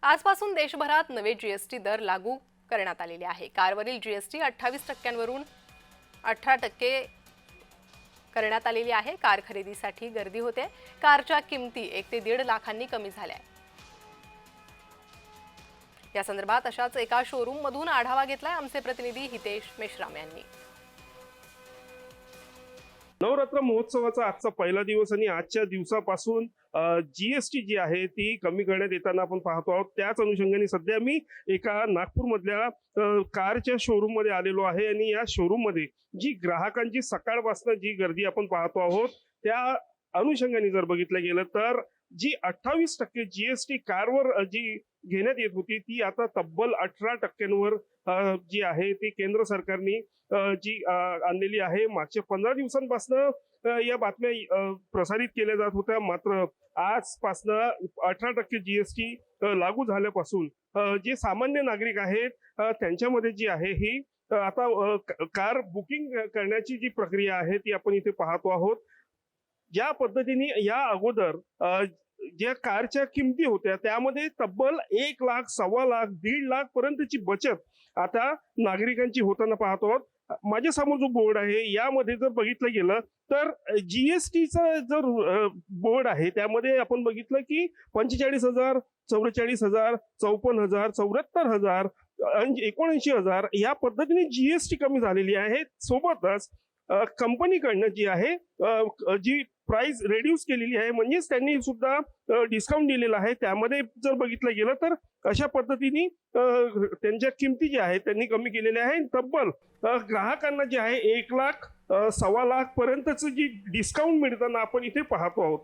आजपासून देशभरात नवे जीएसटी दर लागू करण्यात आलेले आहे। कारवरील जीएसटी 28% 18% करण्यात आलेली आहे। कार खरेदीसाठी गर्दी होते। कारच्या किमती 1 ते 1.5 लाखांनी कमी झाल्या। या संदर्भात अशाच एका शोरूम मधून आढावा घेतलाय आमचे प्रतिनिधी हितेश मेश्राम यांनी। नवरात्र महोत्सवाचा आजचा पहिला दिवस आणि आजच्या दिवसापासून जीएसटी जी आहे ती कमी करण्यात येताना आपण पाहतो आहोत। त्याच अनुषंगाने सध्या मी एका नागपूरमधल्या कारच्या शोरूम मध्ये आलेलो आहे आणि या शोरूम मध्ये जी ग्राहकांची सकाळपासून जी गर्दी आपण पाहतो आहोत त्या अनुषंगाने जर बघितलं गेलं तर जी 28% जीएसटी कारवर जी घेण्यात येत होती ती आता तब्बल 18%वर जी आहे ती केंद्र सरकारने जी आणलेली आहे। मागच्या 15 दिवसांपासून या बातम्या प्रसारित केल्या जात होत्या, मात्र आजपासून 18% जीएसटी लागू झाल्यापासून जे सामान्य नागरिक आहेत त्यांच्यामध्ये जी आहे ही आता कार बुकिंग करण्याची जी प्रक्रिया आहे ती आपण इथे पाहतो आहोत। ज्या पद्धतीने या अगोदर ज्या कारच्या किमती होत्या त्यामध्ये तब्बल 1 लाख, 1.25 लाख, 1.5 लाख पर्यंतची बचत आता नागरिकांची होताना पाहतो आहोत। माझ्या समोर जो बोर्ड आहे यामध्ये जर बघितलं गेलं तर जीएसटीचा जर बोर्ड आहे त्यामध्ये आपण बघितलं की 45,000, 44,000, 54,000, 74,000, 79,000 या पद्धतीने जीएसटी कमी झालेली आहे। सोबतच कंपनीकडनं जी आहे जी प्राइस रेड्यूस केलेली आहे, म्हणजेच त्यांनी सुद्धा डिस्काउंट दिलेला आहे। त्यामध्ये जर बघितलं गेलं तर अशा पद्धतीने त्यांच्या किमती ज्या आहेत त्यांनी कमी केलेल्या आहे। तब्बल ग्राहकांना जे आहे 1 लाख, 1.25 लाख पर्यंतच जी डिस्काउंट मिळताना आपण इथे पाहतो आहोत।